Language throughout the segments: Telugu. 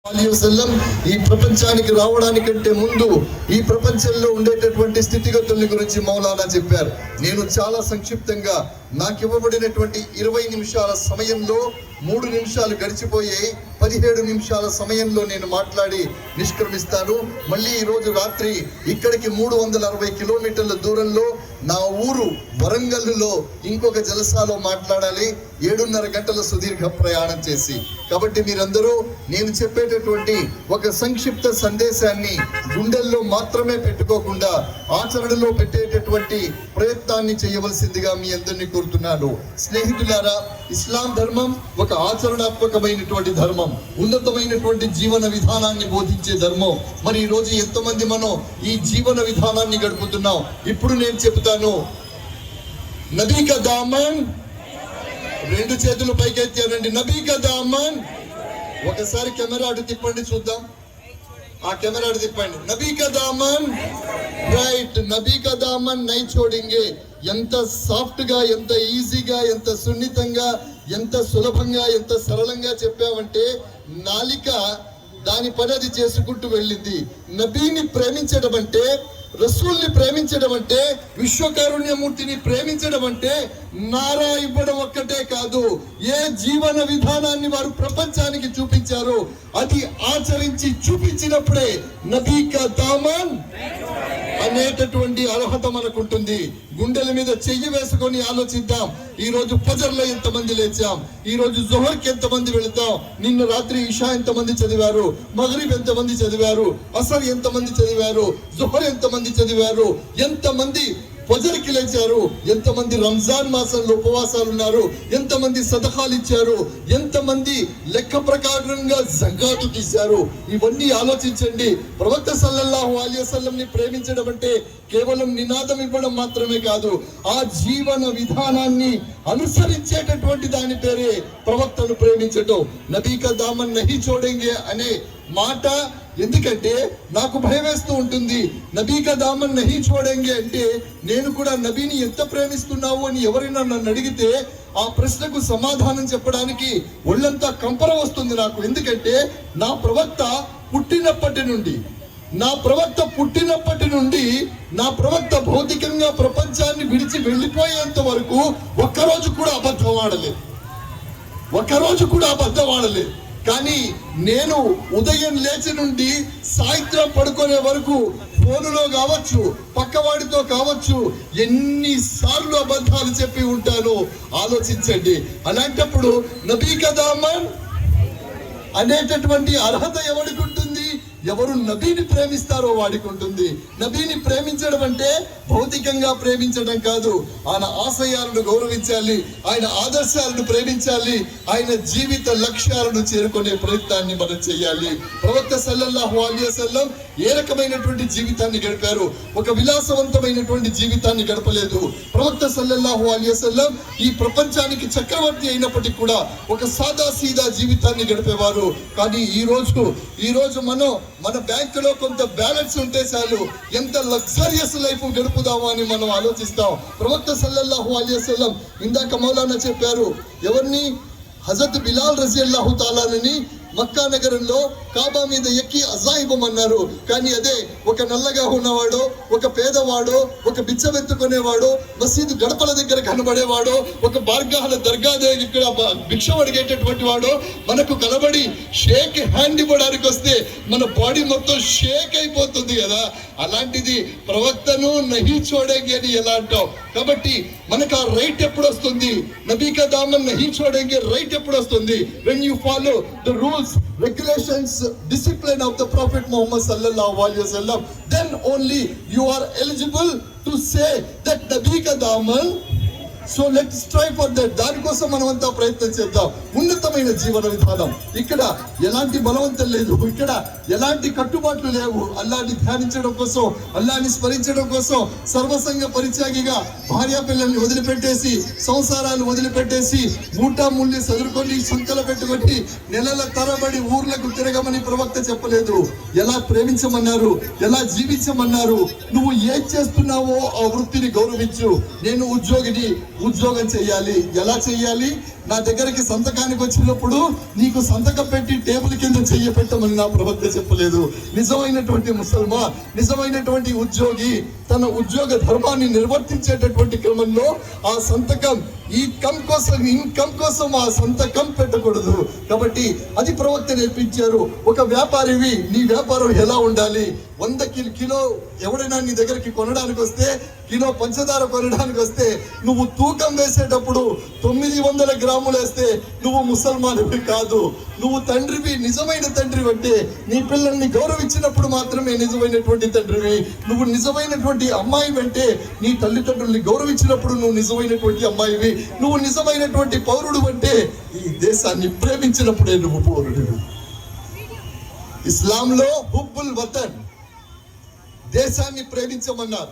ఈ ప్రపంచానికి రావడానికంటే ముందు ఈ ప్రపంచంలో ఉండేటటువంటి స్థితిగతుల గురించి మౌలానా చెప్పారు. నేను చాలా సంక్షిప్తంగా నాకు ఇవ్వబడినటువంటి 20 నిమిషాల సమయంలో 3 నిమిషాలు గడిచిపోయాయి. 17 నిమిషాల సమయంలో నేను మాట్లాడి నిష్క్రమిస్తాను. మళ్ళీ ఈరోజు రాత్రి ఇక్కడికి 360 కిలోమీటర్ల దూరంలో నా ఊరు వరంగల్లో ఇంకొక జలసాలో మాట్లాడాలి. 7:30 గంటల సుదీర్ఘ ప్రయాణం చేసి. కాబట్టి మీరందరూ నేను చెప్పేటటువంటి ఒక సంక్షిప్త సందేశాన్ని గుండెల్లో మాత్రమే పెట్టుకోకుండా ఆచరణలో పెట్టేటటువంటి ప్రయత్నాన్ని చేయవలసిందిగా మీ అందరినీ కోరుతున్నాను. స్నేహితులారా, ఇస్లాం ధర్మం ఒక ఆచరణాత్మకమైనటువంటి ధర్మం, ఉన్నతమైనటువంటి జీవన విధానాన్ని బోధించే ధర్మం. మరి ఈ రోజు ఎంతమంది మనం ఈ జీవన విధానాన్ని గడుపుతున్నాం? ఇప్పుడు నేను చెప్తాను. నబీ కా దామన్, 2 చేతులు పైకెత్తానండి. నబీ కా దామన్. ఒకసారి కెమెరా అటు తిప్పండి చూద్దాం. ఆ కెమెరా అటు తిప్పండి. నబీ కా దామన్, రైట్. నబీ కా దామన్ నై చోడింగే. ఎంత సాఫ్ట్ గా, ఎంత ఈజీగా, ఎంత సున్నితంగా, ఎంత సులభంగా, ఎంత సరళంగా చెప్పావంటే నాలిక దాని పని అది చేసుకుంటూ వెళ్ళింది. నబీని ప్రేమించడం అంటే, రసూల్ని ప్రేమించడం అంటే, విశ్వకారుణ్యమూర్తిని ప్రేమించడం అంటే నారా ఇవ్వడం ఒక్కటే కాదు, ఏ జీవన విధానాన్ని వారు ప్రపంచానికి చూపించారో అది ఆచరించి చూపించినప్పుడే నబీ కా దామన్ అనేటటువంటి అర్హత మనకు ఉంటుంది. గుండెల మీద చెయ్యి వేసుకొని ఆలోచిద్దాం. ఈ రోజు ఫజర్లో ఎంతమంది లేచాం, ఈ రోజు జోహర్కి ఎంతమంది వెళతాం, నిన్న రాత్రి ఇషా ఎంతమంది చదివారు, మగ్రిబ్ ఎంతమంది చదివారు, అసర్ ఎంతమంది చదివారు, జోహర్ ఎంతమంది చదివారు, ఎంతమంది ఫజర్కి లేచారు, ఎంతమంది రంజాన్ మాసంలో ఉపవాసాలు ఉన్నారు, ఎంతమంది సదఖాలు ఇచ్చారు, ఎంతమంది లెక్క ప్రకారంగా జకాతు తీశారు. ఇవన్నీ ఆలోచించండి. ప్రవక్త సల్లల్లాహు అలైహి వసల్లం ని ప్రేమించడం అంటే కేవలం నినాదం ఇవ్వడం మాత్రమే కాదు, ఆ జీవన విధానాన్ని అనుసరించేటటువంటి దాని పేరే ప్రవక్తను ప్రేమించటం. నబీ కా దామన్ నహీ చోడెంగే అనే మాట ఎందుకంటే నాకు భయం వేస్తూ ఉంటుంది. నబీ కా దామన్ నహీ చోడెంగే అంటే నేను కూడా నబీని ఎంత ప్రేమిస్తున్నావు అని ఎవరైనా నన్ను అడిగితే ఆ ప్రశ్నకు సమాధానం చెప్పడానికి ఒళ్ళంతా కంపర వస్తుంది నాకు. ఎందుకంటే నా ప్రవక్త పుట్టినప్పటి నుండి నా ప్రవక్త భౌతికంగా ప్రపంచాన్ని విడిచి వెళ్ళిపోయేంత వరకు ఒక్కరోజు కూడా అబద్ధం ఆడలేదు. కానీ నేను ఉదయం లేచి నుండి సాయంత్రం పడుకునే వరకు ఫోనులో కావచ్చు, పక్కవాడితో కావచ్చు, ఎన్నిసార్లు అబద్ధాలు చెప్పి ఉంటానో ఆలోచించండి. అలాంటప్పుడు నబీ కా దామన్ అనేటటువంటి అర్హత ఎవరికి ఉంటుంది? ఎవరు నబీని ప్రేమిస్తారో వాడికి ఉంటుంది. నబీని ప్రేమించడం అంటే భౌతికంగా ప్రేమించడం కాదు, ఆయన ఆశయాలను గౌరవించాలి, ఆయన ఆదర్శాలను ప్రేమించాలి, ఆయన జీవిత లక్ష్యాలను చేరుకునే ప్రయత్నాన్ని మనం చేయాలి. ప్రవక్త సల్లల్లాహు అలైహి వసల్లం ఏ రకమైనటువంటి జీవితాన్ని గడిపారు? ఒక విలాసవంతమైనటువంటి జీవితాన్ని గడపలేదు. ప్రవక్త సల్లల్లాహు అలైహి వసల్లం ఈ ప్రపంచానికి చక్రవర్తి అయినప్పటికీ కూడా ఒక సాదా సీదా జీవితాన్ని గడిపేవారు. కానీ ఈ రోజు మన బ్యాంకులో కొంత బ్యాలెన్స్ ఉంటే చాలు, ఎంత లగ్జరియస్ లైఫ్ గడుపుదామా అని మనం ఆలోచిస్తాం. ప్రవక్త సల్లల్లాహు అలైహి వసల్లం ఇందాక మౌలానా చెప్పారు, ఎవరిని? హజరత్ బిలాల్ రజియల్లాహు తాలాని మక్కా నగరంలో కాబా మీద ఎక్కి అజాయిబమన్నారు. కానీ అదే ఒక నల్లగా ఉన్నవాడో, ఒక పేదవాడో, ఒక బిచ్చమెత్తుకునేవాడో, మసీదు గడపల దగ్గర కనబడేవాడో, ఒక బార్గాహల దర్గా ఇక్కడ భిక్షం అడిగేటటువంటి వాడో మనకు కనబడి షేక్ హ్యాండ్ ఇవ్వడానికి వస్తే మన బాడీ మొత్తం షేక్ అయిపోతుంది కదా. అలాంటిది ప్రవక్తను నహీ చోడేంగి అని ఎలా అంటాం? కాబట్టి మనకు ఆ రైట్ ఎప్పుడు వస్తుంది? నబీ కా దామన్ నహీ చోడేంగి రైట్ ఎప్పుడు వస్తుంది? when you follow the rules, regulations, discipline of the Prophet Muhammad sallallahu alaihi wasallam, then only you are eligible to say that Nabi ka daman. So let's try for that. దానికోసం మనమంతా ప్రయత్నం చేద్దాం. ఉన్నతమైన జీవన విధానం. ఇక్కడ ఎలాంటి బలవంతం లేదు, ఇక్కడ ఎలాంటి కట్టుబాట్లు లేవు. అల్లాహ్ని ధ్యానించడం కోసం, అల్లాహ్ని స్మరించడం కోసం సర్వసంగ పరిత్యాగిగా భార్యా పిల్లల్ని వదిలిపెట్టేసి, సంసారాలు వదిలిపెట్టేసి, మూటా ముల్లి సదురుకొని సంకల పెట్టుకొని నెలల తరబడి ఊర్లకు తిరగమని ప్రవక్త చెప్పలేదు. ఎలా ప్రేమించమన్నారు, ఎలా జీవించమన్నారు. నువ్వు ఏం చేస్తున్నావో ఆ వృత్తిని గౌరవించు. నేను ఉద్యోగం చేయాలి. ఎలా చేయాలి? నా దగ్గరికి సంతకానికి వచ్చినప్పుడు నీకు సంతకం పెట్టి టేబుల్ కింద చెయ్యి పెట్టమని నా ప్రవక్త చెప్పలేదు. నిజమైనటువంటి ముసల్మాన్, నిజమైనటువంటి ఉద్యోగి తన ఉద్యోగ ధర్మాన్ని నిర్వర్తించేటటువంటి క్రమంలో ఆ సంతకం ఇన్కమ్ కోసం ఆ సంతకం పెట్టకూడదు. కాబట్టి అది ప్రవక్త నేర్పించారు. ఒక వ్యాపారివి నీ వ్యాపారం ఎలా ఉండాలి? 100 కిలో ఎవడైనా నీ దగ్గరికి కొనడానికి వస్తే, కిలో పంచదార కొనడానికి వస్తే, నువ్వు తూకం వేసేటప్పుడు 900 గ్రాములు వేస్తే నువ్వు ముసల్మానివి కాదు, నువ్వు తండ్రివి. నిజమైన తండ్రివి అంటే నీ పిల్లల్ని గౌరవించినప్పుడు మాత్రమే నిజమైనటువంటి తండ్రివి. నువ్వు నిజమైనటువంటి అమ్మాయి అంటే నీ తల్లిదండ్రుల్ని గౌరవించినప్పుడు నువ్వు నిజమైనటువంటి అమ్మాయివి. నువ్వు నిజమైనటువంటి పౌరుడు అంటే ఈ దేశాన్ని ప్రేమించినప్పుడే నువ్వు పౌరుడివి. ఇస్లాంలో హుబ్బుల్ వతన్, దేశాన్ని ప్రేమించమన్నారు.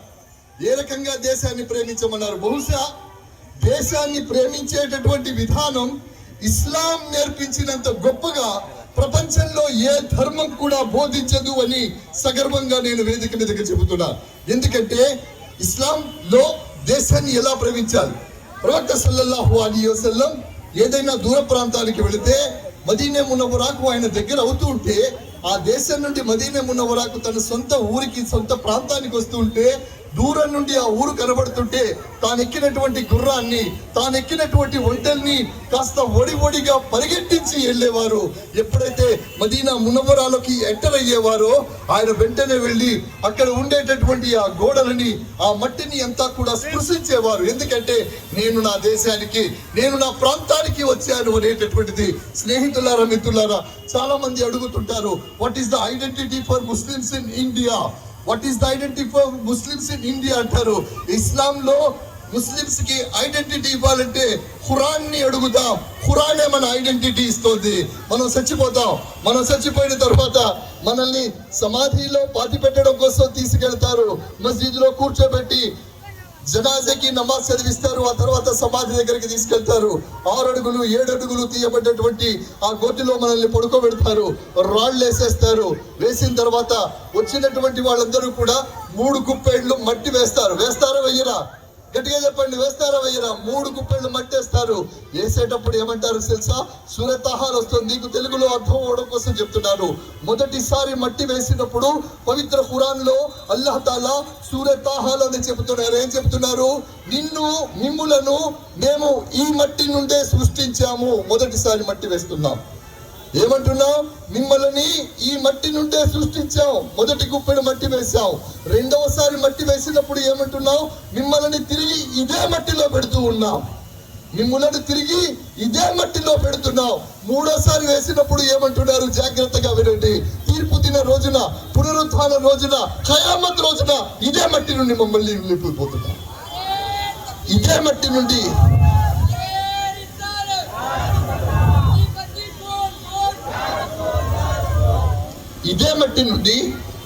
ఏ రకంగా దేశాన్ని ప్రేమించమన్నారు? బహుశా దేశాన్ని ప్రేమించేటటువంటి విధానం ఇస్లాం నేర్పించినంత గొప్పగా ప్రపంచంలో ఏ ధర్మం కూడా బోధించదు అని సగర్వంగా నేను వేదిక మీదకి చెబుతున్నా. ఎందుకంటే ఇస్లాంలో దేశాన్ని ఎలా ప్రేమించాలి? ప్రవక్త సల్లల్లాహు అలైహి వసల్లం ఏదైనా దూర ప్రాంతానికి వెళితే మదీనా మునవ్వరాకు ఆయన దగ్గర అవుతూ ఉంటే, ఆ దేశం నుండి మదీనా మునవ్వరాకు తన సొంత ఊరికి, సొంత ప్రాంతానికి వస్తూ ఉంటే, దూరం నుండి ఆ ఊరు కనబడుతుంటే తాను ఎక్కినటువంటి గుర్రాన్ని, తాను ఎక్కినటువంటి ఒంటెల్ని కాస్త ఒడిగా పరిగెట్టించి వెళ్ళేవారు. ఎప్పుడైతే మదీనా మునవ్వరాలోకి ఎంటర్ అయ్యేవారో ఆయన వెంటనే వెళ్ళి అక్కడ ఉండేటటువంటి ఆ గోడలని, ఆ మట్టిని అంతా కూడా స్పృశించేవారు. ఎందుకంటే నేను నా దేశానికి, నేను నా ప్రాంతానికి వచ్చాను అనేటటువంటిది. స్నేహితులారా, మిత్రులారా, చాలా మంది అడుగుతుంటారు, what is the identity for Muslims in India? What is the identity for Muslims in India అంటారు. ఇస్లాంలో ముస్లిమ్స్ కి ఐడెంటిటీ ఇవ్వాలంటే ఖురాన్ ని అడుగుదాం. ఖురానే మన ఐడెంటిటీ ఇస్తుంది. మనం చచ్చిపోతాం, మనం చచ్చిపోయిన తర్వాత మనల్ని సమాధిలో పాతి పెట్టడం కోసం తీసుకెళ్తారు. మస్జిద్ లో కూర్చోబెట్టి జనాజాకి నమాజ్ చదివిస్తారు. ఆ తర్వాత సమాధి దగ్గరికి తీసుకెళ్తారు. 6 అడుగులు 7 అడుగులు తీయబడ్డటువంటి ఆ గోతిలో మనల్ని పడుకోబెడతారు. రాళ్ళు వేసేస్తారు. వేసిన తర్వాత వచ్చినటువంటి వాళ్ళందరూ కూడా 3 గుప్పెళ్ళు మట్టి వేస్తారు. వేస్తారా వెయ్యరా? గట్టిగా చెప్పండి, వేస్తారా వెయ్యరా? 3 గుప్పెళ్ళు మట్టి వేస్తారు. వేసేటప్పుడు ఏమంటారు తెలుసా? సూరత్ తాహాలు వస్తుంది. నీకు తెలుగులో అర్థం అవడం కోసం చెప్తున్నాను. మొదటిసారి మట్టి వేసినప్పుడు పవిత్ర ఖురాన్ లో అల్లాహ్ తాలా సూరత్ తాహాలు అని చెప్తున్నారు. ఏం చెప్తున్నారు? మిమ్ములను మేము ఈ మట్టి నుండే సృష్టించాము. మొదటిసారి మట్టి వేస్తున్నాం. ఏమంటున్నాం? మిమ్మల్ని ఈ మట్టి నుండే సృష్టించాం. మొదటి గుప్పెడు మట్టి వేసాం. రెండవసారి మట్టి వేసినప్పుడు ఏమంటున్నాం? మిమ్మల్ని తిరిగి ఇదే మట్టిలో పెడుతూ ఉన్నాం. మిమ్మల్ని తిరిగి ఇదే మట్టిలో పెడుతున్నాం. మూడోసారి వేసినప్పుడు ఏమంటున్నారు? జాగ్రత్తగా వినండి. తీర్పు దిన రోజున, పునరుత్థాన రోజున, ఖయామత్ రోజున ఇదే మట్టి నుండి మమ్మల్ని నిలిపిపోతున్నాం. ఇదే మట్టి నుండి, ఇదే మట్టి నుండి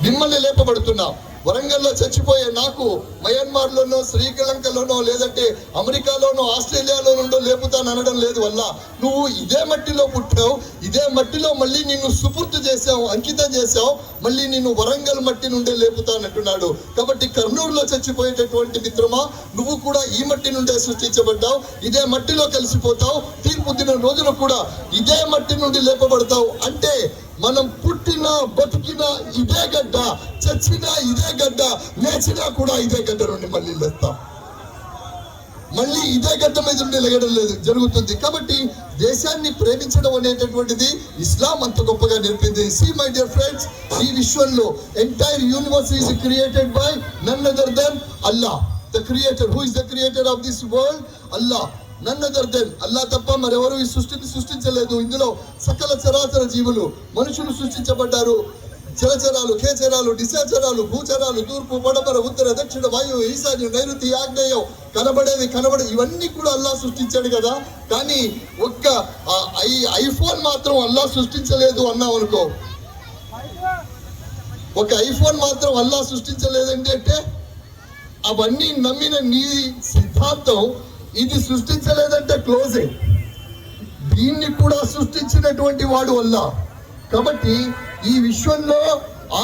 మిమ్మల్ని లేపబడుతున్నాం. వరంగల్లో చచ్చిపోయే నాకు మయన్మార్లోనో, శ్రీలంకలోనో, లేదంటే అమెరికాలోనో, ఆస్ట్రేలియాలో నుండో లేపుతాను అనడం లేదు. వల్ల నువ్వు ఇదే మట్టిలో పుట్టావు, ఇదే మట్టిలో మళ్ళీ నిన్ను సుపూర్తి చేసావు, అంకితం చేసావు. మళ్ళీ నిన్ను వరంగల్ మట్టి నుండే లేపుతానంటున్నాడు. కాబట్టి కర్నూలులో చచ్చిపోయేటటువంటి మిత్రమా, నువ్వు కూడా ఈ మట్టి నుండే సృష్టించబడ్డావు. ఇదే మట్టిలో కలిసిపోతావు. తీర్పు దిన రోజున కూడా ఇదే మట్టి నుండి లేపబడతావు. అంటే మనం పుట్టినా బతికినా ఇదే గడ్డ, చచ్చినా ఇదే గడ్డ, లేచినా కూడా ఇదే గడ్డ నుండి మళ్ళీ లేస్తాం. మళ్ళీ ఇదే గడ్డ మీద నుండి లేగడం లేదు జరుగుతుంది. కాబట్టి దేశాన్ని ప్రేమించడం అనేటటువంటిది ఇస్లాం అంత గొప్పగా నేర్పింది. See my dear friends, ఈ విశ్వంలో entire universe is created by none other than Allah, the creator. Who is the creator of this world? Allah. None other then, Allah తప్ప మరెవరు ఈ సృష్టిని సృష్టించలేదు. ఇందులో సకల చరాచర జీవులు, మనుషులు సృష్టించబడ్డారు. జలచరాలు, ఖేచరాలు, నిశాచరాలు, భూచరాలు, తూర్పు, పడమర, ఉత్తర, దక్షిణ, వాయువు, ఈశాన్యం, నైరుతి, ఆగ్నేయం, కనబడేది ఇవన్నీ కూడా అల్లా సృష్టించాడు కదా. కానీ ఒక్క ఐఫోన్ మాత్రం అల్లా సృష్టించలేదు అన్నాం అనుకో. ఒక ఐఫోన్ మాత్రం అల్లా సృష్టించలేదండి అంటే అవన్నీ నమ్మిన నీ సిద్ధాంతం ఇది సృష్టించలేదంటే క్లోజింగ్. దీన్ని కూడా సృష్టించినటువంటి వాడు అల్లా. కాబట్టి ఈ విశ్వంలో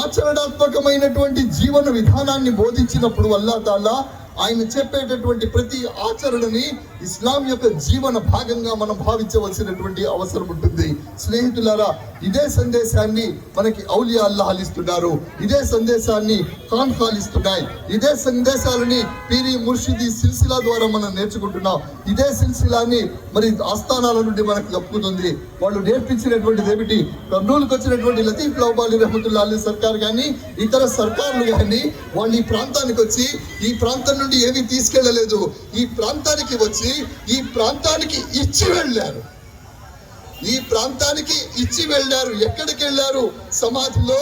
ఆచరణాత్మకమైనటువంటి జీవన విధానాన్ని బోధించినప్పుడు అల్లా తాలా ఆయన చెప్పేటటువంటి ప్రతి ఆచరణని ఇస్లాం యొక్క జీవన భాగంగా మనం భావించవలసినటువంటి అవసరం ఉంటుంది. స్నేహితులారా, ఇదే సందేశాన్ని మనకి ఔలియా అల్లాహ్ ఇస్తున్నారు, ఇదే సందేశాన్ని ఖాన్ఖాలు ఇస్తున్నాయి, ఇదే సందేశాలని పీరి ముర్షిది సిల్సిలా ద్వారా మనం నేర్చుకుంటున్నాం. ఇదే సిల్సిలాని మరి ఆస్థానాల నుండి మనకు దక్కుతుంది. వాళ్ళు నేర్పించినటువంటిది ఏమిటి? కర్నూలుకు వచ్చినటువంటి లతీఫ్ లౌబాలి రహమతుల్లాహి అలైహి సర్కార్ కానీ ఇతర సర్కార్లు కానీ వాళ్ళు ఈ ప్రాంతానికి వచ్చి ఈ ప్రాంతం నుండి ఏమీ తీసుకెళ్లలేదు. ఈ ప్రాంతానికి వచ్చి ఈ ప్రాంతానికి ఇచ్చి వెళ్ళారు. ఈ ప్రాంతానికి ఇచ్చి వెళ్ళారు. ఎక్కడికి వెళ్ళారు? సమాధిలో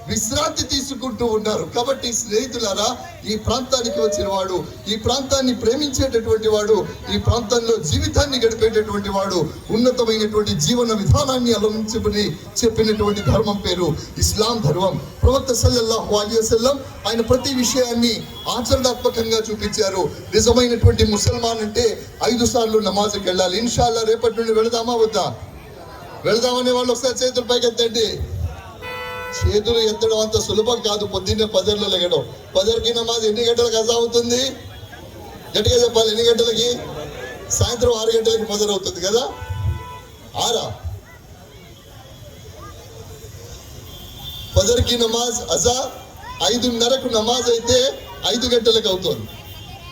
విశ్రాంతి తీసుకుంటూ ఉన్నారు. కాబట్టి స్నేహితులారా, ఈ ప్రాంతానికి వచ్చిన వాడు, ఈ ప్రాంతాన్ని ప్రేమించేటటువంటి వాడు, ఈ ప్రాంతంలో జీవితాన్ని గడిపేటటువంటి వాడు ఉన్నతమైనటువంటి జీవన విధానాన్ని అవలంబించుకుని చెప్పినటువంటి ధర్మం పేరు ఇస్లాం ధర్మం. ప్రవక్త సల్లల్లాహు అలైహి వసల్లం ఆయన ప్రతి విషయాన్ని ఆచరణాత్మకంగా చూపించారు. నిజమైనటువంటి ముసల్మాన్ అంటే 5 సార్లు నమాజ్కి వెళ్ళాలి. ఇన్షాల్లా రేపటి నుండి వెళదామా వద్దా? వెళదామనే వాళ్ళు ఒకసారి చేతులు పైకి ఎత్తండి. చేతులు ఎత్తడం అంత సులభం కాదు. పొద్దున్నే పజర్లో లెగడం. పజర్కి నమాజ్ ఎన్ని గంటలకు అజా అవుతుంది? గట్టిగా చెప్పాలి, ఎన్ని గంటలకి? సాయంత్రం 6 గంటలకి పజర్ అవుతుంది కదా. 6 పజర్కి నమాజ్ అజా 5:30కు నమాజ్ అయితే 5 గంటలకు అవుతుంది.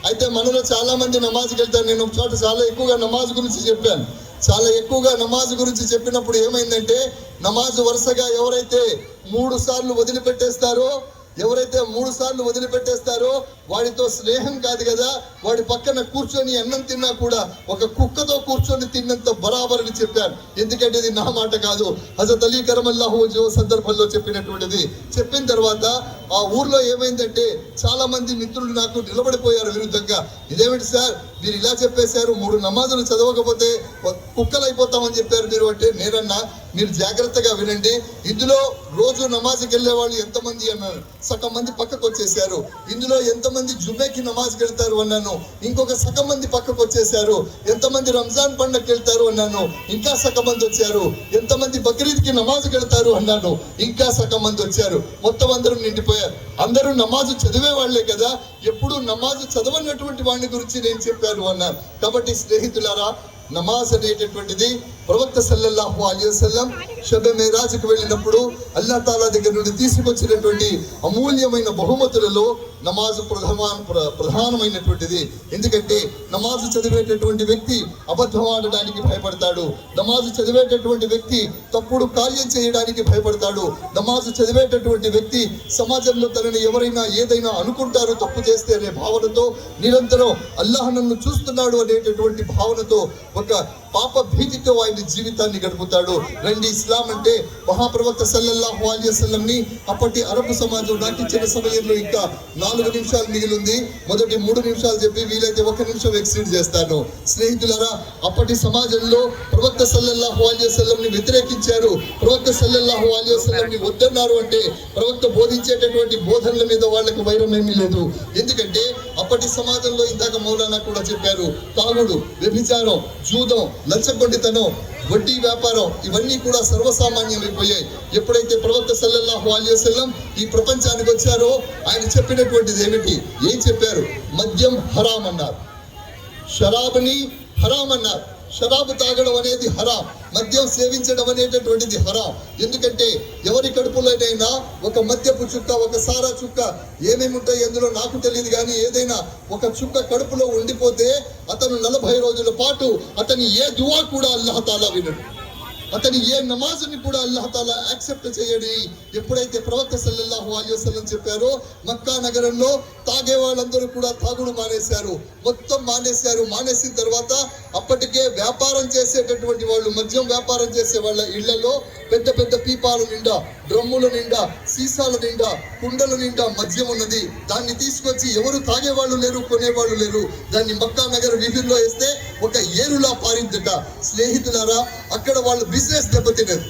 అయితే మనలో చాలా మంది నమాజ్కి వెళ్తారు. నేను ఒక చోట చాలా ఎక్కువగా నమాజ్ గురించి చెప్పాను. చాలా ఎక్కువగా నమాజ్ గురించి చెప్పినప్పుడు ఏమైందంటే, నమాజ్ వరుసగా ఎవరైతే 3 సార్లు వదిలిపెట్టేస్తారో వాడితో స్నేహం కాదు కదా, వాడి పక్కన కూర్చొని అన్నం తిన్నా కూడా ఒక కుక్కతో కూర్చొని తిన్నంత బరాబర్ అని చెప్పాను. ఎందుకంటే ఇది నా మాట కాదు, హజరత్ అలీ కరమల్లాహు వజ్హు సందర్భంలో చెప్పినటువంటిది. చెప్పిన తర్వాత ఆ ఊర్లో ఏమైందంటే చాలా మంది మిత్రులు నాకు నిలబడిపోయారు విరుద్ధంగా. ఇదేమిటి సార్ మీరు ఇలా చెప్పేశారు, 3 నమాజులు చదవకపోతే కుక్కలు అయిపోతామని చెప్పారు మీరు అంటే, నేనన్నా మీరు జాగ్రత్తగా వినండి. ఇందులో రోజు నమాజ్కి వెళ్ళే వాళ్ళు ఎంతమంది అన్నాను. సగం మంది పక్కకు వచ్చేసారు. ఇందులో ఎంతమంది జుమ్మేకి నమాజ్కి వెళ్తారు అన్నాను. ఇంకొక సగం మంది పక్కకు వచ్చేసారు. ఎంతమంది రంజాన్ పండుగకి వెళ్తారు అన్నాను. ఇంకా సగం మంది వచ్చారు. ఎంతమంది బక్రీద్కి నమాజ్కి వెళ్తారు అన్నాను. ఇంకా సగం మంది వచ్చారు. మొత్తం అందరూ నిండిపోయారు. అందరూ నమాజు చదివే వాళ్లే కదా, ఎప్పుడు నమాజు చదవనటువంటి వాడిని గురించి నేను చెప్పాను అన్నాను. కాబట్టి స్నేహితులారా, నమాజ్ అనేటటువంటిది ప్రవక్త సల్లల్లాహు అలైహి వసల్లం షబె మేరాజ్కి వెళ్ళినప్పుడు అల్లాహ్ తాలా దగ్గర నుండి తీసుకొచ్చినటువంటి అమూల్యమైన బహుమతులలో నమాజ్ ప్రధానమైనటువంటిది. ఎందుకంటే నమాజ్ చదివేటటువంటి వ్యక్తి అబద్ధం ఆడడానికి భయపడతాడు. నమాజ్ చదివేటటువంటి వ్యక్తి తప్పుడు కార్యం చేయడానికి భయపడతాడు. నమాజ్ చదివేటటువంటి వ్యక్తి సమాజంలో తనని ఎవరైనా ఏదైనా అనుకుంటారు తప్పు చేస్తే అనే భావనతో, నిరంతరం అల్లాహ్ నన్ను చూస్తున్నాడు అనేటటువంటి భావనతో, ఒక పాప భీతితో ఆయన జీవితాన్ని గడుపుతాడు. రండి, ఇస్లాం అంటే మహాప్రవక్త సల్లల్లాహు అలైహి వసల్లం ని అప్పటి అరబు సమాజం నాకు ఇచ్చిన సమయంలో ఇంకా 4 నిమిషాలు మిగిలింది. మొదటి 3 నిమిషాలు చెప్పి వీలైతే 1 నిమిషం ఎక్సీడ్ చేస్తాను. స్నేహితులారా, అప్పటి సమాజంలో ప్రవక్త సల్లల్లాహు అలైహి వసల్లం ని వ్యతిరేకించారు. ప్రవక్త సల్లల్లాహు అలైహి వసల్లం ని వద్దన్నారు. అంటే ప్రవక్త బోధించేటటువంటి బోధనల మీద వాళ్ళకి వైరం ఏమీ లేదు. ఎందుకంటే అప్పటి సమాజంలో ఇందాక మౌలానా కూడా చెప్పారు, తాగుడు, వ్యభిచారం, జూదం, లంచగొండితనం, వడ్డీ వ్యాపారం ఇవన్నీ కూడా సర్వసామాన్యమైపోయాయి. ఎప్పుడైతే ప్రవక్త సల్లల్లాహు అలైహి వసల్లం ఈ ప్రపంచానికి వచ్చారో ఆయన చెప్పినటువంటిది ఏమిటి? ఏం చెప్పారు? మద్యం హరాం అన్నారు, షరాబుని హరాం అన్నారు. షరాబు తాగడం అనేది హరాం, మద్యం సేవించడం అనేటటువంటిది హరాం. ఎందుకంటే ఎవరి కడుపులోనైనా ఒక మద్యపు చుక్క, ఒక సారా చుక్క, ఏమేమి ఉంటాయి అందులో నాకు తెలియదు కానీ ఏదైనా ఒక చుక్క కడుపులో ఉండిపోతే అతను 40 రోజుల పాటు అతని ఏ దువా కూడా అల్లాహ్ తాలా వినడు. అతని ఏ నమాజుని కూడా అల్లాహ్ తాలా యాక్సెప్ట్ చేయడి. ఎప్పుడైతే ప్రవక్త సల్లల్లాహు అలైహి వసల్లం చెప్పారో మక్కా నగరంలో తాగే వాళ్ళందరూ కూడా తాగుడు మానేశారు, మొత్తం మానేశారు. మానేసిన తర్వాత అప్పటికే వ్యాపారం చేసేటటువంటి వాళ్ళు, మద్యం వ్యాపారం చేసే వాళ్ళ ఇళ్లలో పెద్ద పెద్ద పీపాల నిండా, డ్రమ్ముల నిండా, సీసాల నిండా, కుండల నిండా మద్యం ఉన్నది. దాన్ని తీసుకొచ్చి ఎవరు తాగేవాళ్ళు లేరు, కొనేవాళ్ళు లేరు. దాన్ని మక్కా నగర వీధుల్లో వేస్తే ఒక ఏరులా పారిందట. స్నేహితులారా, అక్కడ వాళ్ళు బిజినెస్ దెబ్బతిన్నది.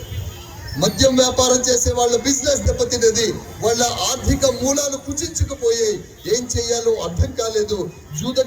మద్యం వ్యాపారం చేసే వాళ్ళ బిజినెస్ దెబ్బతిన్నది, వాళ్ళ ఆర్థిక మూలాలు కుచించుకుపోయాయి. ఏం చేయాలో అర్థం కాలేదు. జూద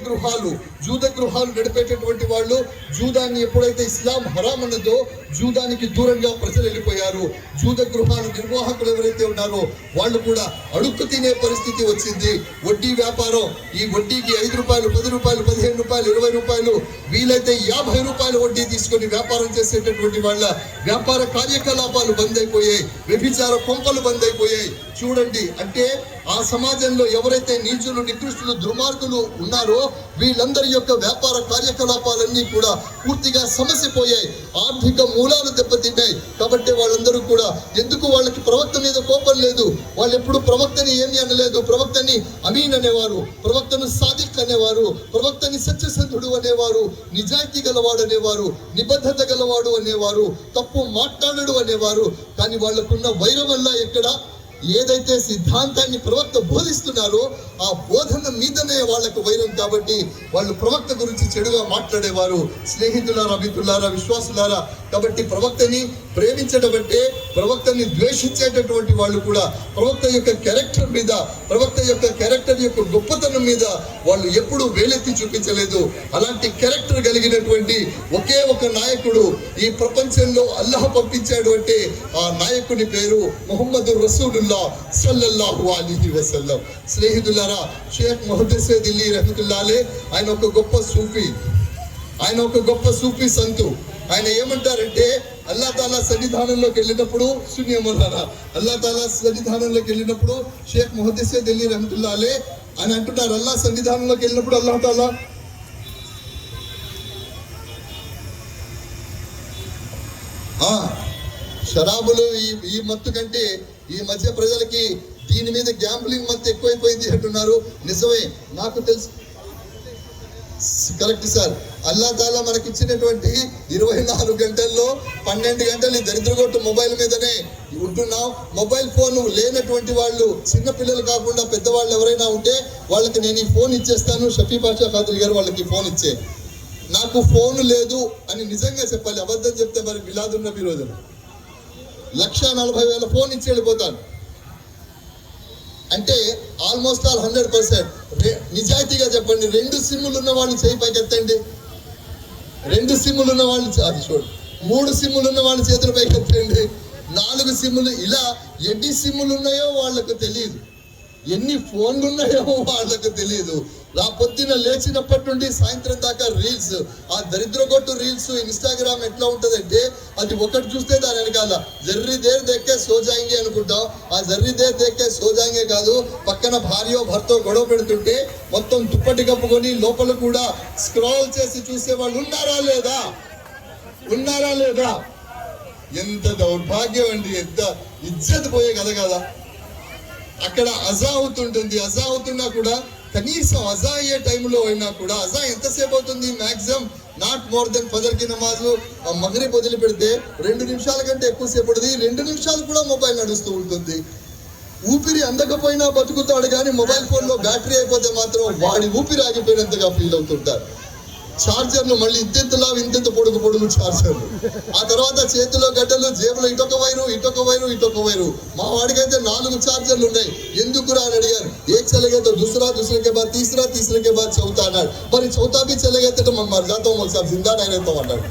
గృహాలు నడిపేటటువంటి వాళ్ళు, జూదాన్ని ఎప్పుడైతే ఇస్లాం హరాం అన్నదో జూదానికి దూరంగా ప్రజలు వెళ్ళిపోయారు. జూద గృహాల నిర్వాహకులు ఎవరైతే ఉన్నారో వాళ్ళు కూడా అడుక్కు తినే పరిస్థితి వచ్చింది. వడ్డీ వ్యాపారం, ఈ వడ్డీకి 5 రూపాయలు, 10 రూపాయలు, 15 రూపాయలు, 20 రూపాయలు, వీలైతే 50 రూపాయలు వడ్డీ తీసుకొని వ్యాపారం చేసేటటువంటి వాళ్ళ వ్యాపార కార్యకలాపాలు బంద్ అయిపోయాయి. వ్యభిచార కొంపలు బంద్ అయిపోయాయి. చూడండి, అంటే ఆ సమాజంలో ఎవరైతే నీచులు, నికృష్టులు, దుర్మార్గులు ఉన్నారో వీళ్ళందరి యొక్క వ్యాపార కార్యకలాపాలన్నీ కూడా పూర్తిగా సమసిపోయాయి. ఆర్థిక మూలాలు దెబ్బతిన్నాయి. కాబట్టి వాళ్ళందరూ కూడా ఎందుకు వాళ్ళకి ప్రవక్త మీద కోపం లేదు. వాళ్ళు ఎప్పుడు ప్రవక్తని ఏమి అనలేదు. ప్రవక్తని అమీన్ అనేవారు, ప్రవక్తను సాదిక్ అనేవారు, ప్రవక్తని సత్యసంధుడు అనేవారు, నిజాయితీ గలవాడు అనేవారు, నిబద్ధత గలవాడు అనేవారు, తప్పు మాట్లాడడు అనేవారు. కానీ వాళ్ళకున్న వైరం వల్ల ఎక్కడ ఏదైతే సిద్ధాంతాన్ని ప్రవక్త బోధిస్తున్నారో ఆ బోధన మీదనే వాళ్ళకు వైరం. కాబట్టి వాళ్ళు ప్రవక్త గురించి చెడుగా మాట్లాడేవారు. స్నేహితులారా, మిత్రులారా, విశ్వాసులారా, కాబట్టి ప్రవక్తని ప్రేమించడం అంటే ప్రవక్తని ద్వేషించేటటువంటి వాళ్ళు కూడా ప్రవక్త యొక్క క్యారెక్టర్ మీద, ప్రవక్త యొక్క క్యారెక్టర్ యొక్క గొప్పతనం మీద వాళ్ళు ఎప్పుడూ వేలెత్తి చూపించలేదు. అలాంటి క్యారెక్టర్ కలిగినటువంటి ఒకే ఒక నాయకుడు ఈ ప్రపంచంలో అల్లాహ్ పంపించాడు అంటే ఆ నాయకుని పేరు ముహమ్మదు రసూలుల్లాహ్ సల్లల్లాహు అలైహి వసల్లం. స్నేహితులారా, షేక్ ముహద్దెస్ దిల్లీ రహమతుల్లాహ్ అలైహి ఆయన ఒక గొప్ప సూఫీ, ఆయన ఒక గొప్ప సూఫీ సంతు. ఆయన ఏమంటారంటే అల్లా తాలా సన్నిధానంలోకి వెళ్ళినప్పుడు శూన్యమన్నారా, అల్లా తాలా సన్నిధానంలోకి వెళ్ళినప్పుడు షేక్ ముహద్దెస్ దిల్లీ రహమతుల్లాహ్ అలైహి అని అంటున్నారు, అల్లా సన్నిధానంలోకి వెళ్ళినప్పుడు అల్లా తాలా షరాబులు ఈ మత్తు కంటే ఈ మధ్య ప్రజలకి దీని మీద గ్యాంబ్లింగ్ మత్తు ఎక్కువైపోయింది అంటున్నారు. నిజమే, నాకు తెలుసు, కరెక్ట్ సార్. అల్లా తాలా మనకి ఇచ్చినటువంటి 24 గంటల్లో 12 గంటలు ఈ దరిద్రగొట్టు మొబైల్ మీదనే ఉంటున్నాం. మొబైల్ ఫోన్ లేనటువంటి వాళ్ళు, చిన్న పిల్లలు కాకుండా పెద్దవాళ్ళు ఎవరైనా ఉంటే వాళ్ళకి నేను ఈ ఫోన్ ఇచ్చేస్తాను. షఫీ బాషా ఖాద్రి గారు వాళ్ళకి ఫోన్ ఇచ్చే, నాకు ఫోన్ లేదు అని నిజంగా చెప్పాలి. అబద్ధం చెప్తే మరి మిలాదున్ నబీ రోజున 1,40,000 ఫోన్ ఇచ్చి వెళ్ళిపోతాను అంటే ఆల్మోస్ట్ ఆల్ 100%. నిజాయితీగా చెప్పండి, 2 సిమ్ములు ఉన్న వాళ్ళు చేయి పైకెత్తండి. 2 సిమ్ములు ఉన్న వాళ్ళు అది చూడండి, 3 సిమ్ములు ఉన్న వాళ్ళు చేతులు పైకెత్తండి, 4 సిమ్ములు, ఇలా ఎన్ని సిమ్ములు ఉన్నాయో వాళ్ళకు తెలియదు, ఎన్ని ఫోన్లు ఉన్నాయో వాళ్ళకు తెలియదు. పొద్దున లేచినప్పటి నుండి సాయంత్రం దాకా రీల్స్, ఆ దరిద్రగొట్టు రీల్స్. ఇన్స్టాగ్రామ్ ఎట్లా ఉంటుందంటే అది ఒకటి చూస్తే దాని వెనకాల జర్రీ దేర్ దేకే సోజాయింగే అనుకుంటాం. ఆ జర్రీ దేర్ దేకే సోజాయింగే కాదు, పక్కన భార్యో భర్తో గొడవ పెడుతుంటే మొత్తం దుప్పటి కప్పుకొని లోపల కూడా స్క్రాల్ చేసి చూసే వాళ్ళు ఉన్నారా లేదా? ఎంత దౌర్భాగ్యం అండి, ఎంత ఇజ్జత్ పోయే కదా. అక్కడ అజా అవుతుంటుంది, అజా అవుతున్నా కూడా కనీసం అజా అయ్యే టైంలో అయినా కూడా, అజా ఎంతసేపు అవుతుంది, మ్యాక్సిమం నాట్ మోర్ దెన్ ఫజర్కి నమాజు మగరిబ్ వదిలి పెడితే 2 నిమిషాల కంటే ఎక్కువసేపు పడుతుంది. 2 నిమిషాలు కూడా మొబైల్ నడుస్తూ ఉంటుంది. ఊపిరి అందకపోయినా బతుకుతాడు, కానీ మొబైల్ ఫోన్లో బ్యాటరీ అయిపోతే మాత్రం వాడి ఊపిరి ఆగిపోయినంతగా ఫీల్ అవుతుంటారు. ఛార్జర్లు మళ్ళీ ఇంతెంత పొడుగు ఛార్జర్లు, ఆ తర్వాత చేతిలో గడ్డలు, జేబులో ఇటొక వైరు. మా వాడికైతే 4 ఛార్జర్లు ఉన్నాయి. ఎందుకురా అని అడిగారు. ఏక్ చల్లగైతే దూసరాకే బాద్ తీసరాకే బాద్ చౌతా అన్నాడు. మరి చౌతా బి చల్లగైతే మర్ జాతా సాబ్ జిందా నైనేతాం అన్నాడు.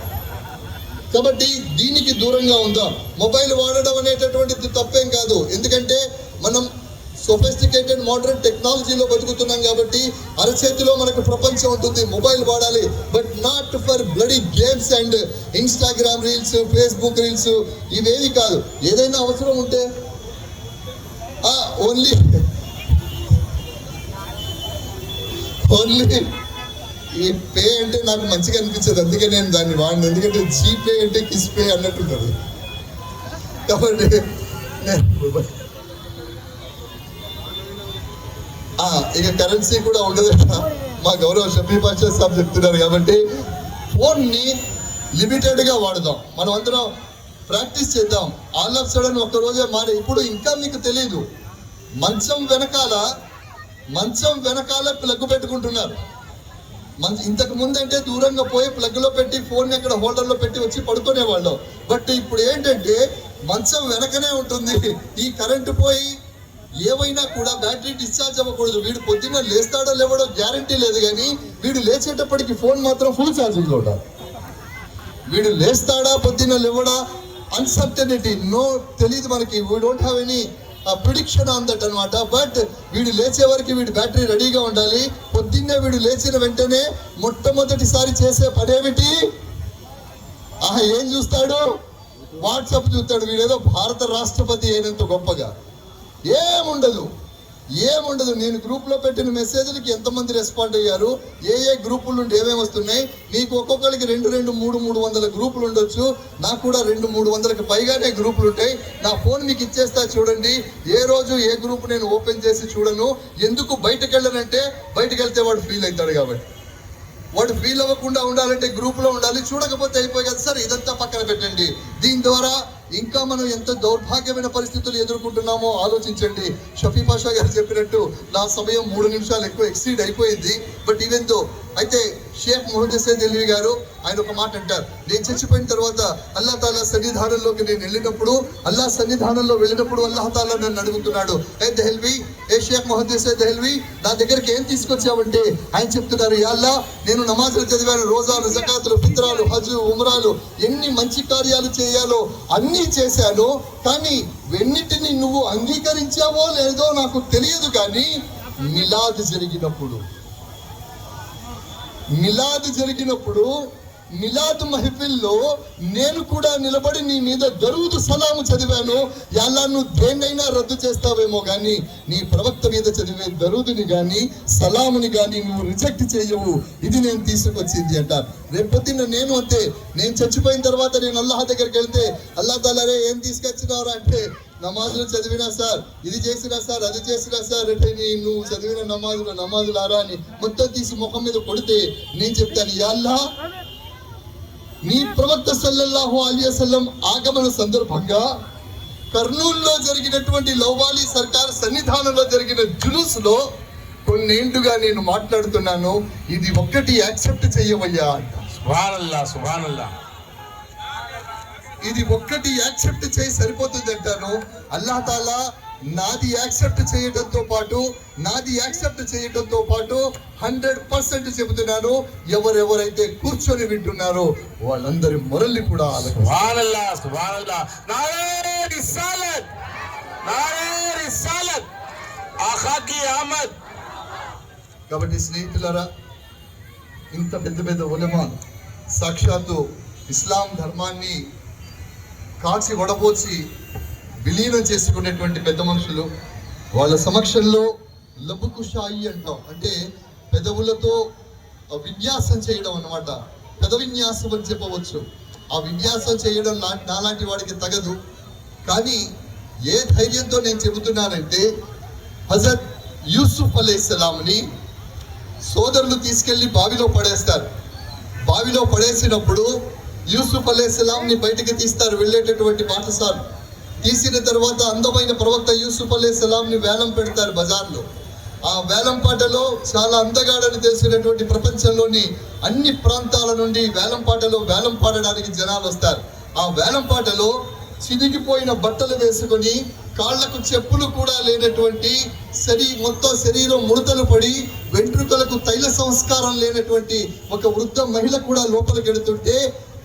కాబట్టి దీనికి దూరంగా ఉందాం. మొబైల్ వాడడం అనేటటువంటిది తప్పేం కాదు, ఎందుకంటే మనం సొఫిస్టికేటెడ్ మోడర్న్ టెక్నాలజీలో బతుకుతున్నాం కాబట్టి అరచేతిలో మనకు ప్రపంచం ఉంటుంది. మొబైల్ వాడాలి, but not for bloody games and Instagram reels, Facebook reels, ఇవేవి కాదు. ఏదైనా అవసరం ఉంటే ఓన్లీ ఈ పే అంటే నాకు మంచిగా అనిపించదు, అందుకే నేను దాన్ని వాడిని. ఎందుకంటే జీపే అంటే కిస్ పే అన్నట్టుంటుంది. కాబట్టి ఇక కరెన్సీ కూడా ఉండదు, మా గౌరవ షఫీ బాషా సాబ్ చెప్తున్నారు. కాబట్టి ఫోన్ని లిమిటెడ్గా వాడదాం, మనం అందరం ప్రాక్టీస్ చేద్దాం. ఆల్ ఆఫ్ సడన్ ఒక్కరోజే మారే. ఇప్పుడు ఇంకా మీకు తెలియదు, మంచం వెనకాల ప్లగ్ పెట్టుకుంటున్నారు. ఇంతకు ముందు అంటే దూరంగా పోయి ప్లగ్లో పెట్టి ఫోన్ ఎక్కడ హోల్డర్లో పెట్టి వచ్చి పడుకునేవాళ్ళం. బట్ ఇప్పుడు ఏంటంటే మంచం వెనకనే ఉంటుంది. ఈ కరెంటు పోయి ఏమైనా కూడా బ్యాటరీ డిశ్చార్జ్ అవ్వకూడదు. వీడు పొద్దున్న లేస్తాడో లేవడో గ్యారంటీ లేదు, కానీ వీడు లేచేటప్పటికి ఫోన్ మాత్రం ఫుల్ ఛార్జింగ్లో ఉండాలి. వీడు లేస్తాడా పొద్దున్న లేవడా అన్సర్టనిటీ, నో తెలియదు మనకి. We don't have any prediction on that అనమాట. బట్ వీడు లేచే వరకు వీడి బ్యాటరీ రెడీగా ఉండాలి. పొద్దున్నే వీడు లేచిన వెంటనే మొట్టమొదటిసారి చేసే పనేమిటి? ఏం చూస్తాడు? వాట్సాప్ చూస్తాడు. వీడేదో భారత రాష్ట్రపతి అయినంత గొప్పగా ఏముండదు. నేను గ్రూప్లో పెట్టిన మెసేజ్లకి ఎంతమంది రెస్పాండ్ అయ్యారు, ఏ గ్రూపుల నుండి ఏమేమి వస్తున్నాయి. మీకు ఒక్కొక్కరికి 200-300 గ్రూపులు ఉండొచ్చు. నాకు కూడా 200-300కి పైగానే గ్రూపులు ఉంటాయి. నా ఫోన్ మీకు ఇచ్చేస్తా చూడండి. ఏ రోజు ఏ గ్రూప్ నేను ఓపెన్ చేసి చూడను. ఎందుకు? బయటకు వెళ్ళనంటే బయటకు వెళ్తే వాడు ఫీల్ అవుతాడు కాబట్టి. వాడు ఫీల్ అవ్వకుండా ఉండాలంటే గ్రూప్లో ఉండాలి. చూడకపోతే అయిపోయి కదా సార్, ఇదంతా పక్కన పెట్టండి. దీని ద్వారా ఇంకా మనం ఎంత దౌర్భాగ్యమైన పరిస్థితులు ఎదుర్కొంటున్నామో ఆలోచించండి. షఫీ పాషా గారు చెప్పినట్టు నా సమయం 3 నిమిషాలు ఎక్కువ ఎక్సీడ్ అయిపోయింది. బట్ ఈవెన్ దో అయితే షేక్ మొహమ్మద్ ఎల్వి గారు ఆయన ఒక మాట అంటారు, నేను చచ్చిపోయిన తర్వాత అల్లా తాలా సన్నిధానంలోకి నేను వెళ్ళినప్పుడు, సన్నిధానంలో వెళ్ళినప్పుడు అల్లాహ్ తాలా నన్ను అడుగుతున్నాడు, ఏ షేక్ మొహమ్మద్ ఎల్వి నా దగ్గరికి ఏం తీసుకొచ్చావంటే ఆయన చెప్తున్నారు, యా అల్లా నేను నమాజులు చదివాను, రోజాలు, జకాతులు, ఫిత్రాలు, హజ్, ఉమ్రాలు, ఎన్ని మంచి కార్యాలు చేయాలో అన్నీ చేశాను. కానీ వెన్నిటిని నువ్వు అంగీకరించావో లేదో నాకు తెలియదు. కానీ మిలాద్ జరిగినప్పుడు మిలాద్ మహఫిల్లో నేను కూడా నిలబడి నీ మీద దరూద్ సలాము చదివాను. యాలా నువ్వు దేన్నైనా రద్దు చేస్తావేమో కానీ నీ ప్రవక్త మీద చదివే దరూదుని కానీ సలాముని కానీ నువ్వు రిజెక్ట్ చేయవు. ఇది నేను తీసుకొచ్చింది అంటారు. రేపొద్దున నేను అంతే, నేను చచ్చిపోయిన తర్వాత నేను అల్లాహ్ దగ్గరికి వెళ్తే అల్లాహ్ తాలా రే ఏం తీసుకొచ్చినారు అంటే, నమాజులు చదివినా సార్, ఇది చేసినా సార్, అది చేసినా సార్ అంటే నువ్వు చదివిన నమాజులు ఆరా అని మొత్తం తీసి ముఖం మీద కొడితే నేను చెప్తాను, యా అల్లాహ్ నీ ప్రవక్త సల్లల్లాహు అలైహి వసల్లం ఆగమన సందర్భంగా కర్నూలులో జరిగినటువంటి లౌవాలి సర్కార్ సన్నిధానంలో జరిగిన జులూస్ లో కొన్నేండుగా నేను మాట్లాడుతున్నాను, ఇది ఒక్కటి యాక్సెప్ట్ చెయ్యవయ్యా. సుబ్హానల్లాహ్, సుబ్హానల్లాహ్. ఇది ఒక్కటి యాక్సెప్ట్ చేయి సరిపోతుంది అంటాను. అల్లాహ్ తాలా నాది యాక్సెప్ట్ చేయడంతో పాటు 100% చెబుతున్నాను, ఎవరెవరైతే కూర్చొని వింటున్నారో వాళ్ళందరి మొరల్ని కూడా సుబ్హానల్లాహ్, సుబ్హానల్లాహ్. నారే రిసాలత్, నారే రిసాలత్, ఆఖాకి అహ్మద్. కాబట్టి స్నేహితులారా, ఇంత పెద్ద ఉలమా, సాక్షాత్తు ఇస్లాం ధర్మాన్ని కాచి వడపోచి విలీనం చేసుకునేటువంటి పెద్ద మనుషులు, వాళ్ళ సమక్షంలో లబుకు షాయి అంటాం, అంటే పెదవులతో విన్యాసం చేయడం అన్నమాట. పెద విన్యాసం అని చెప్పవచ్చు. ఆ విన్యాసం చేయడం నాలాంటి వాడికి తగదు. కానీ ఏ ధైర్యంతో నేను చెబుతున్నానంటే, హజరత్ యూసుఫ్ అలైహిస్సలాంని సోదరులు తీసుకెళ్లి బావిలో పడేస్తారు. బావిలో పడేసినప్పుడు యూసుఫ్ అలైహిస్సలాంని బయటికి తీస్తారు వెళ్ళేటటువంటి బాటసారు. తీసిన తర్వాత అందమైన ప్రవక్త యూసుఫ్ అలైహిస్సలాంని వేలం పెడతారు బజార్లో. ఆ వేలం పాటలో చాలా అందగాడని తెలిసినటువంటి ప్రపంచంలోని అన్ని ప్రాంతాల నుండి వేలం పాటలో వేలం పాడడానికి జనాలు వస్తారు. ఆ వేలం పాటలో చినిగిపోయిన బట్టలు వేసుకొని, కాళ్లకు చెప్పులు కూడా లేనటువంటి, మొత్తం శరీరం ముడతలు పడి, వెంట్రుకలకు తైల సంస్కారం లేనటువంటి ఒక వృద్ధ మహిళ కూడా లోపలికి వెళుతుంటే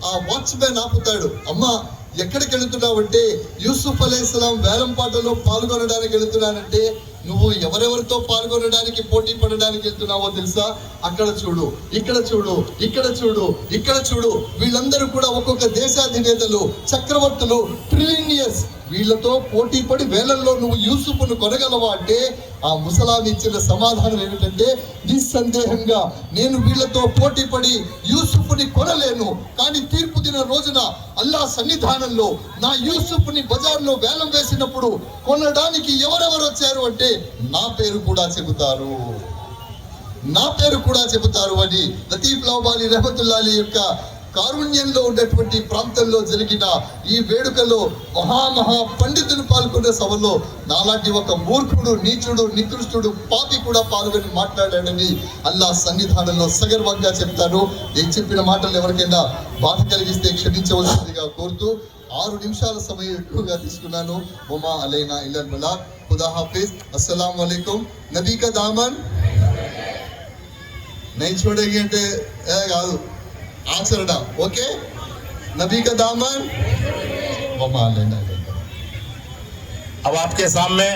ఆ వాచ్మెన్ ఆపుతాడు. అమ్మా ఎక్కడికి వెళుతున్నావు అంటే, యూసుఫ్ అలైహిస్సలాం వేలం పాటలో పాల్గొనడానికి వెళుతున్నానంటే, నువ్వు ఎవరెవరితో పాల్గొనడానికి పోటీ పడడానికి వెళ్తున్నావో తెలుసా? అక్కడ చూడు, ఇక్కడ చూడు, ఇక్కడ చూడు, ఇక్కడ చూడు, వీళ్ళందరూ కూడా ఒక్కొక్క దేశాధినేతలు, చక్రవర్తులు, ట్రిలినియర్స్. వీళ్ళతో పోటీ పడి వేలల్లో నువ్వు యూసుఫ్ను కొనగలవా అంటే, ఆ ముసలామి ఇచ్చిన సమాధానం ఏమిటంటే, నిస్సందేహంగా నేను వీళ్ళతో పోటీ పడి యూసుఫ్ని కొనలేను. కానీ తీర్పు దిన రోజున అల్లాహ్ సన్నిధానంలో నా యూసుఫ్ని బజార్లో వేలం వేసినప్పుడు కొనడానికి ఎవరెవరు వచ్చారు అంటే నా పేరు కూడా చెబుతారు అని లతీఫ్ లౌబాలి రహమతుల్లాహి అలైహి యొక్క కారుణ్యంలో ఉన్నటువంటి ప్రాంతంలో జరిగిన ఈ వేడుకలో మహా పండితులు పాల్గొన్న సభలో నాలాంటి ఒక మూర్ఖుడు, నీచుడు, నికృష్టుడు, పాపి కూడా పాల్గొని మాట్లాడాడని అల్లాహ్ సన్నిధానంలో సగర్వంగా చెప్తాను. నేను చెప్పిన మాటలు ఎవరికైనా బాధ కలిగిస్తే క్షమించవలసిందిగా కోరుతూ 6 నిమిషాల సమయం ఎక్కువగా తీసుకున్నాను. వమా అలైనా ఇల్లల్ బలాగ్. ఖుదా హాఫిజ్. అస్సలాము అలైకుం. నబీ కా దామన్ नहीं छोड़ेंगे అంటే కాదు, ఆచరణ. ఓకే, నబీ కా దామన్ వమా అలైనా. अब आपके सामने